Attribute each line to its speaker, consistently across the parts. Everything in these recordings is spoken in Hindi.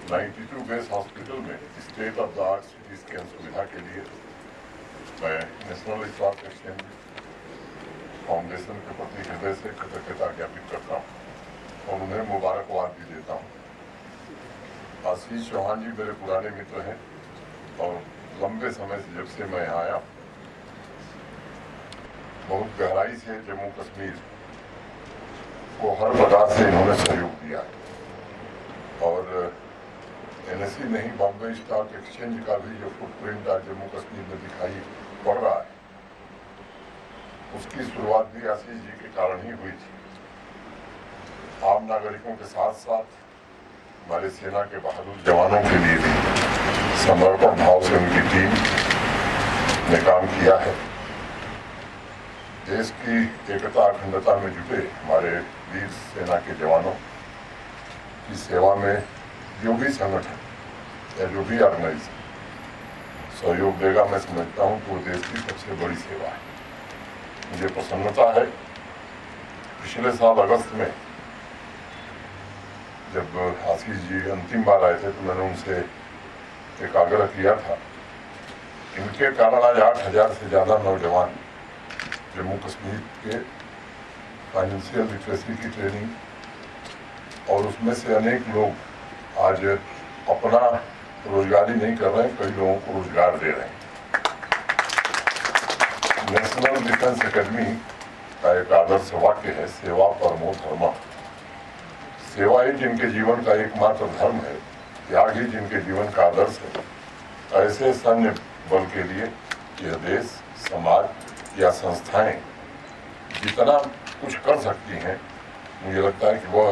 Speaker 1: 92 बेस हॉस्पिटल में state of the art CT scan सुविधा के लिए मैं नेशनल स्वास्थ्य एक्सचेंज फाउंडेशन के प्रति हृदय से कृतज्ञता ज्ञापित करता हूँ और उन्हें मुबारकबाद भी देता हूँ। आशीष चौहान जी मेरे पुराने मित्र हैं और लंबे समय से जब से मैं यहाँ आया बहुत गहराई से जम्मू कश्मीर को हर प्रकार से इन्होंने सहयोग दिया और एनएससी नहीं बॉम्बे स्टॉक एक्सचेंज का भी जो फुटप्रिंट आज जम्मू कश्मीर में दिखाई पड़ रहा है उसकी शुरुआत भी आशीष जी के कारण ही हुई थी। आम नागरिकों के साथ साथ हमारे सेना के बहादुर जवानों के लिए भी समर्पण भाव से उनकी टीम ने काम किया है। देश की एकता अखंडता में जुटे हमारे वीर सेना के जवानों की सेवा में जो भी संगठन या जो भी ऑर्गेनाइजेशन सहयोग देगा मैं समझता हूँ कि वो देश की सबसे बड़ी सेवा है। मुझे प्रसन्नता है पिछले साल अगस्त में जब आशीष जी अंतिम बार आए थे तो मैंने उनसे एक आग्रह किया था। इनके कारण आज 8,000 से ज़्यादा नौजवान जम्मू कश्मीर के फाइनेंशियल लिटरेसी की ट्रेनिंग और उसमें से अनेक लोग आज अपना रोजगारी नहीं कर रहे हैं, कई लोगों को रोजगार दे रहे हैं। नेशनल डिफेंस एकेडमी का एक आदर्श वाक्य है, सेवा परमो धर्म। सेवा ही जिनके जीवन का एकमात्र धर्म है, त्याग ही जिनके जीवन का आदर्श है, ऐसे सैन्य बल के लिए यह देश, समाज या संस्थाएं जितना कुछ कर सकती हैं, मुझे लगता है कि वह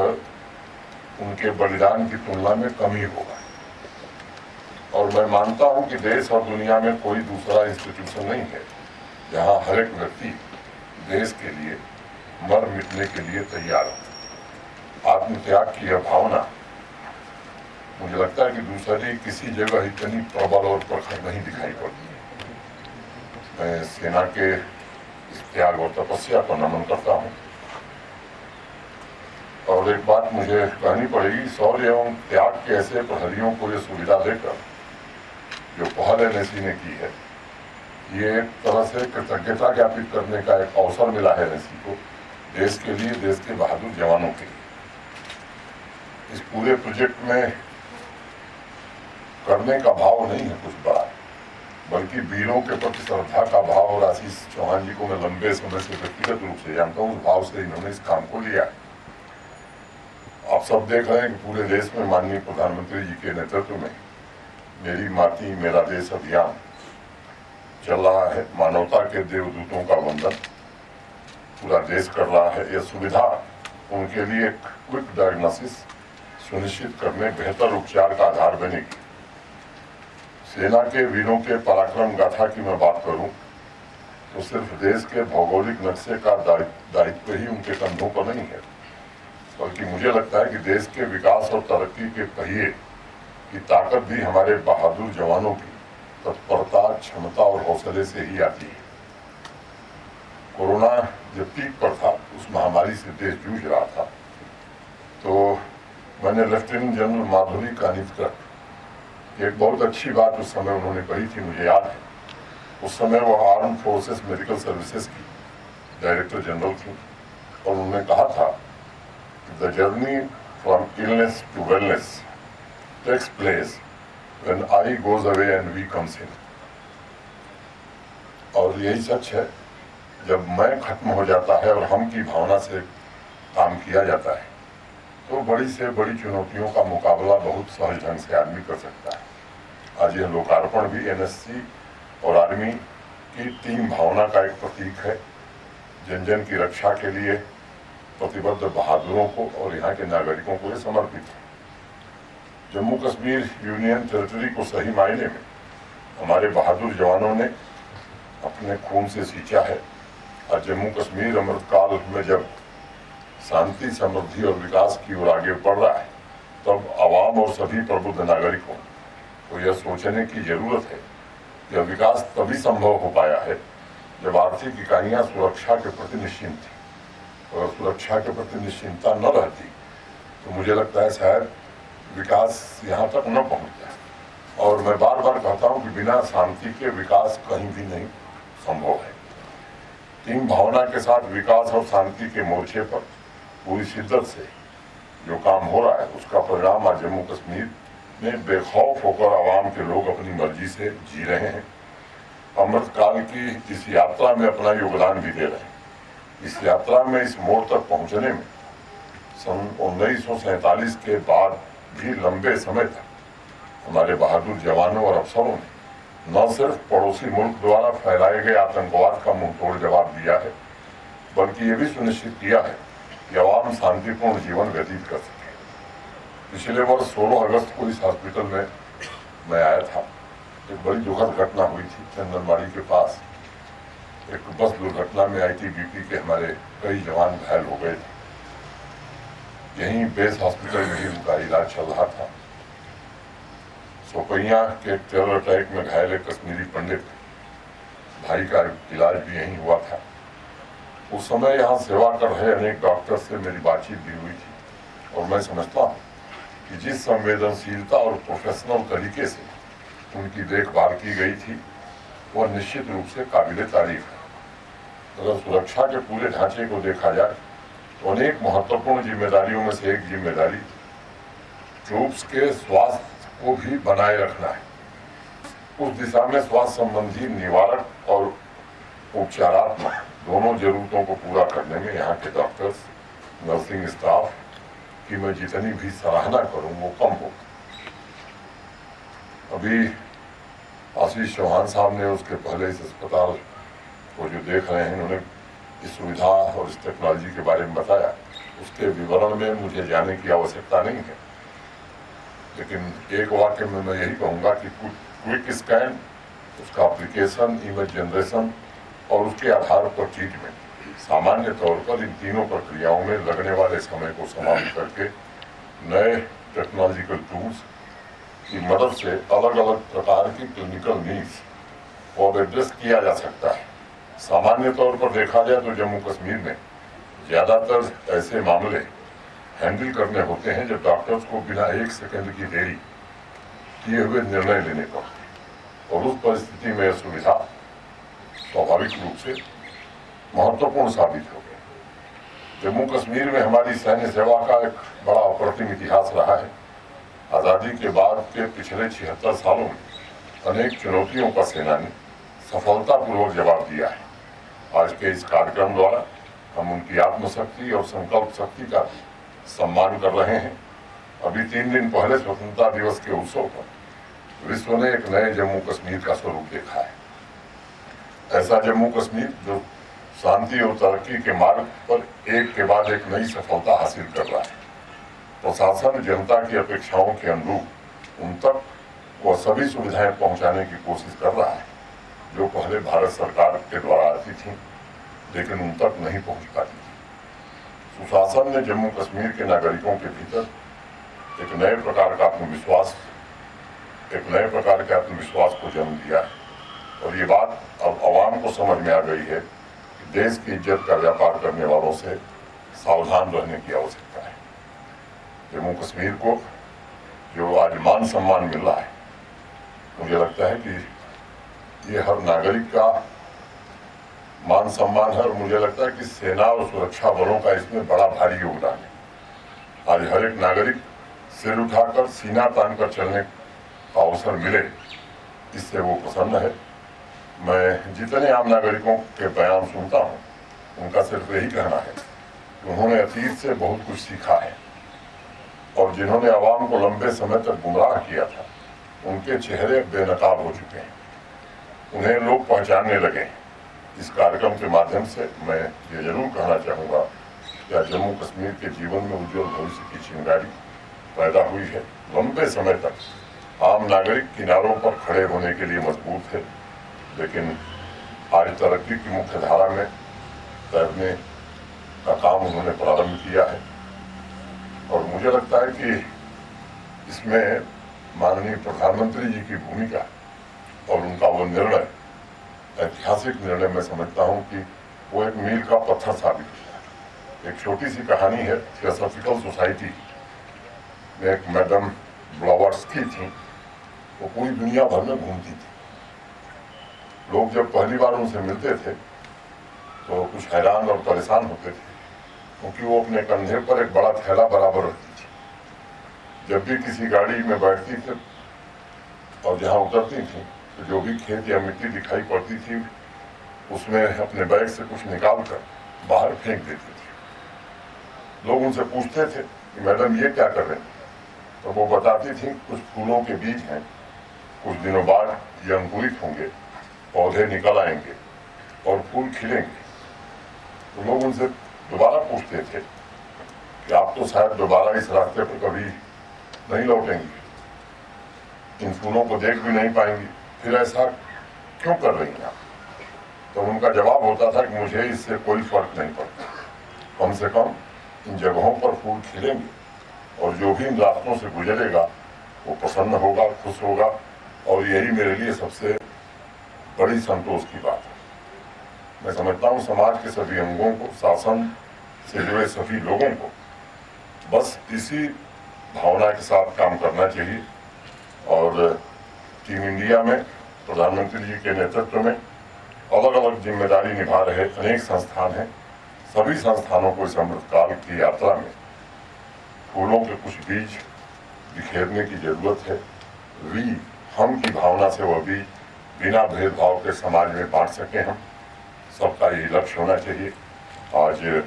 Speaker 1: उनके बलिदान की तुलना में कम ही होगा। और मैं मानता हूं कि देश और दुनिया में कोई दूसरा इंस्टीट्यूशन नहीं है जहां हर एक व्यक्ति देश के लिए मर मिटने के लिए तैयार हो। आत्मत्याग की यह भावना मुझे लगता है कि दूसरी किसी जगह इतनी प्रबल और प्रखर नहीं दिखाई पड़ती। मैं सेना के इस त्याग और तपस्या को नमन करता हूँ। और एक बात मुझे कहनी पड़ेगी, शौर्य एवं त्याग के ऐसे प्रहरियों को ये सुविधा देकर जो पहल एनएससी ने की है, ये एक तरह से कृतज्ञता ज्ञापित करने का एक अवसर मिला है एनएससी को, देश के लिए, देश के बहादुर जवानों के लिए। इस पूरे प्रोजेक्ट में करने का भाव नहीं है कुछ बड़ा, बल्कि वीरों के प्रति श्रद्धा का भाव। और आशीष चौहान जी को मैं लंबे समय से व्यक्तिगत रूप से जानता हूँ, उस भाव से इन्होंने इस काम को लिया। आप सब देख रहे हैं कि पूरे देश में माननीय प्रधानमंत्री जी के नेतृत्व में मेरी माटी मेरा देश अभियान चल रहा है। मानवता के देवदूतों का वंदन पूरा देश कर रहा है। यह सुविधा उनके लिए क्विक डायग्नोसिस सुनिश्चित करने, बेहतर उपचार का आधार बनेगी। सेना के वीरों के पराक्रम गाथा की मैं बात करूं तो सिर्फ देश के भौगोलिक नक्शे का दायित्व ही उनके कंधों पर नहीं है, बल्कि मुझे लगता है कि देश के विकास और तरक्की के पहिए की ताकत भी हमारे बहादुर जवानों की तत्परता, क्षमता और हौसले से ही आती है। कोरोना जब पीक पर था, उस महामारी से देश जूझ रहा था, तो मैंने लेफ्टिनेंट जनरल माधुरी कानितकर, एक बहुत अच्छी बात उस समय उन्होंने कही थी, मुझे याद है। उस समय वह आर्म फोर्सेस मेडिकल सर्विसेज की डायरेक्टर जनरल थी और उन्होंने कहा था, The journey from illness to wellness takes place when I goes away and we comes in. और यही सच है, जब मैं खत्म हो जाता है और हम की भावना से काम किया जाता है, तो बड़ी से बड़ी चुनौतियों का मुकाबला बहुत सहज ढंग से आदमी कर सकता है। आज यह लोकार्पण भी एनएससी और आर्मी की टीम भावना का एक प्रतीक है। जन जन की रक्षा के लिए प्रतिबद्ध बहादुरों को और यहाँ के नागरिकों को ये समर्पित है। जम्मू कश्मीर यूनियन टेरिटरी को सही मायने में हमारे बहादुर जवानों ने अपने खून से सींचा है। और जम्मू कश्मीर अमृतकाल में जब शांति, समृद्धि और विकास की ओर आगे बढ़ रहा है, तब आवाम और सभी प्रबुद्ध नागरिकों को यह सोचने की जरूरत है कि विकास तभी संभव हो पाया है जब आर्थिक इकाइयां सुरक्षा के प्रति निश्चिंत थी। अगर सुरक्षा के प्रति निश्चिंतता न रहती तो मुझे लगता है शायद विकास यहाँ तक न पहुँच जाए। और मैं बार बार कहता हूँ कि बिना शांति के विकास कहीं भी नहीं संभव है। टीम भावना के साथ विकास और शांति के मोर्चे पर पूरी शिद्दत से जो काम हो रहा है उसका परिणाम आज जम्मू कश्मीर में बेखौफ होकर आवाम के लोग अपनी मर्जी से जी रहे हैं। अमृतकाल की इस यात्रा में अपना योगदान भी दे रहे हैं। इस यात्रा में इस मोड़ तक पहुंचने में सन 1947 के बाद भी लंबे समय तक हमारे बहादुर जवानों और अफसरों ने न सिर्फ पड़ोसी मुल्क द्वारा फैलाए गए आतंकवाद का मुंहतोड़ जवाब दिया है, बल्कि ये भी सुनिश्चित किया है कि आवाम शांतिपूर्ण जीवन व्यतीत कर सके। पिछले वर्ष 16 अगस्त को इस हॉस्पिटल में मैं आया था। एक बड़ी दुखद घटना हुई थी चंदनबाड़ी के पास। एक बस दुर्घटना में ITBP के हमारे कई जवान घायल हो गए थे। यहीं बेस हॉस्पिटल में ही उनका इलाज चल रहा था। सोपैया के टेरर अटैक में घायल एक कश्मीरी पंडित भाई का इलाज भी यहीं हुआ था। उस समय यहाँ सेवा कर रहे अनेक डॉक्टर से मेरी बातचीत भी हुई थी और मैं समझता हूँ कि जिस संवेदनशीलता और प्रोफेशनल तरीके से उनकी देखभाल की गई थी वह निश्चित रूप से काबिले तारीफ है। अगर सुरक्षा के पूरे ढांचे को देखा जाए तो अनेक महत्वपूर्ण जिम्मेदारियों में से एक जिम्मेदारी ट्रूप्स के स्वास्थ्य को भी बनाए रखना है। उस दिशा में स्वास्थ्य संबंधी निवारक और उपचारात्मक दोनों जरूरतों को पूरा करने में यहाँ के डॉक्टर्स, नर्सिंग स्टाफ की मैं जितनी भी सराहना करूं वो कम हो। अभी आशीष चौहान साहब ने उसके पहले इस अस्पताल को जो देख रहे हैं उन्होंने इस सुविधा और इस टेक्नोलॉजी के बारे में बताया। उसके विवरण में मुझे जाने की आवश्यकता नहीं है, लेकिन एक वाक्य में मैं यही कहूँगा कि क्विक स्कैन, उसका एप्लीकेशन, इमेज जनरेशन और उसके आधार पर ट्रीटमेंट, सामान्य तौर पर इन तीनों प्रक्रियाओं में लगने वाले समय को समाप्त करके नए टेक्नोलॉजिकल टूल्स की मदद से अलग अलग प्रकार की क्लिनिकल नीड्स को एड्रेस किया जा सकता है। सामान्य तौर पर देखा जाए तो जम्मू कश्मीर में ज़्यादातर ऐसे मामले हैंडल करने होते हैं जब डॉक्टर्स को बिना 1 सेकंड की देरी किए हुए निर्णय लेने पड़ते, और उस परिस्थिति में यह सुविधा स्वाभाविक रूप से महत्वपूर्ण साबित हो गई। जम्मू कश्मीर में हमारी सैन्य सेवा का एक बड़ा अप्रतिम इतिहास रहा है। आज़ादी के बाद के पिछले 76 सालों में अनेक चुनौतियों का सेना ने सफलतापूर्वक जवाब दिया है। आज के इस कार्यक्रम द्वारा हम उनकी आत्मशक्ति और संकल्प शक्ति का सम्मान कर रहे हैं। अभी 3 दिन पहले स्वतंत्रता दिवस के उत्सव पर विश्व ने एक नए जम्मू कश्मीर का स्वरूप देखा है। ऐसा जम्मू कश्मीर जो शांति और तरक्की के मार्ग पर एक के बाद एक नई सफलता हासिल कर रहा है। प्रशासन जनता की अपेक्षाओं के अनुरूप उन तक वह सभी सुविधाएं पहुंचाने की कोशिश कर रहा है जो पहले भारत सरकार के द्वारा आती थी लेकिन उन तक नहीं पहुंच पाती थी। सुशासन ने जम्मू कश्मीर के नागरिकों के भीतर एक नए प्रकार का आत्मविश्वास को जन्म दिया है, और ये बात अब आवाम को समझ में आ गई है कि देश की इज्जत का व्यापार करने वालों से सावधान रहने की आवश्यकता है। जम्मू कश्मीर को जो आज मान सम्मान मिल रहा है, मुझे लगता है कि ये हर नागरिक का मान सम्मान है, और मुझे लगता है कि सेना और सुरक्षा बलों का इसमें बड़ा भारी योगदान है। आज हर एक नागरिक सिर उठाकर सीना तान कर चलने का अवसर मिले, इससे वो प्रसन्न है। मैं जितने आम नागरिकों के बयान सुनता हूँ उनका सिर्फ यही कहना है कि उन्होंने अतीत से बहुत कुछ सीखा है, और जिन्होंने आवाम को लंबे समय तक गुमराह किया था उनके चेहरे बेनकाब हो चुके हैं, उन्हें लोग पहचानने लगे। इस कार्यक्रम के माध्यम से मैं ये जरूर कहना चाहूँगा कि जम्मू कश्मीर के जीवन में उज्जवल भविष्य की चिंगारी पैदा हुई है। लंबे समय तक आम नागरिक किनारों पर खड़े होने के लिए मजबूर थे, लेकिन आज तरक्की की मुख्य धारा में तैरने का काम उन्होंने प्रारंभ किया है, और मुझे लगता है कि इसमें माननीय प्रधानमंत्री जी की भूमिका और उनका वो निर्णय, ऐतिहासिक निर्णय, मैं समझता हूँ कि वो एक मील का पत्थर साबित हुआ। एक छोटी सी कहानी है, थियोसॉफिकल सोसाइटी में एक मैडम ब्लावत्स्की थी, वो पूरी दुनिया भर में घूमती थी। लोग जब पहली बार उनसे मिलते थे तो कुछ हैरान और परेशान होते थे, क्योंकि वो अपने कंधे पर एक बड़ा थैला बराबर रखती थी। जब भी किसी गाड़ी में बैठती थी और जहाँ उतरती थी तो जो भी खेत या मिट्टी दिखाई पड़ती थी उसमें अपने बैग से कुछ निकाल कर बाहर फेंक देती थी। लोग उनसे पूछते थे कि मैडम ये क्या कर रहे हैं, तो वो बताती थी कुछ फूलों के बीज हैं, कुछ दिनों बाद ये अंकुरित होंगे, पौधे निकल आएंगे और फूल खिलेंगे। तो लोग उनसे दोबारा पूछते थे कि आप तो शायद दोबारा इस रास्ते पर कभी नहीं लौटेंगे, इन फूलों को देख भी नहीं पाएंगी, फिर ऐसा क्यों कर रही हैं आप? तो उनका जवाब होता था कि मुझे इससे कोई फर्क नहीं पड़ता, कम से कम इन जगहों पर फूल खिलेंगे और जो भी इन रास्तों से गुजरेगा वो प्रसन्न होगा, खुश होगा, और यही मेरे लिए सबसे बड़ी संतोष की बात है। मैं समझता हूँ समाज के सभी अंगों को, शासन से जुड़े सभी लोगों को बस इसी भावना के साथ काम करना चाहिए। और टीम इंडिया में प्रधानमंत्री जी के नेतृत्व में अलग अलग जिम्मेदारी निभा रहे अनेक संस्थान हैं। सभी संस्थानों को इस अमृतकाल की यात्रा में फूलों के कुछ बीज बिखेरने की जरूरत है। हम की भावना से वह बीज बिना भेदभाव के समाज में बांट सके हम, सबका यही लक्ष्य होना चाहिए। आज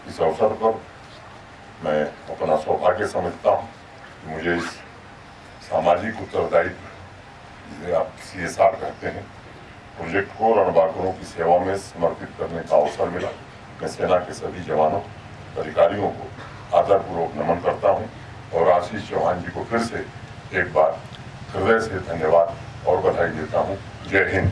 Speaker 1: इस अवसर पर मैं अपना सौभाग्य समझता हूँ कि मुझे इस सामाजिक उत्तरदायित्व, जिसे आप CSR कहते हैं, प्रोजेक्ट को रणबांकुरों की सेवा में समर्पित करने का अवसर मिला। मैं सेना के सभी जवानों, अधिकारियों को आदरपूर्वक नमन करता हूं और आशीष चौहान जी को फिर से एक बार हृदय से धन्यवाद और बधाई देता हूं। जय हिंद।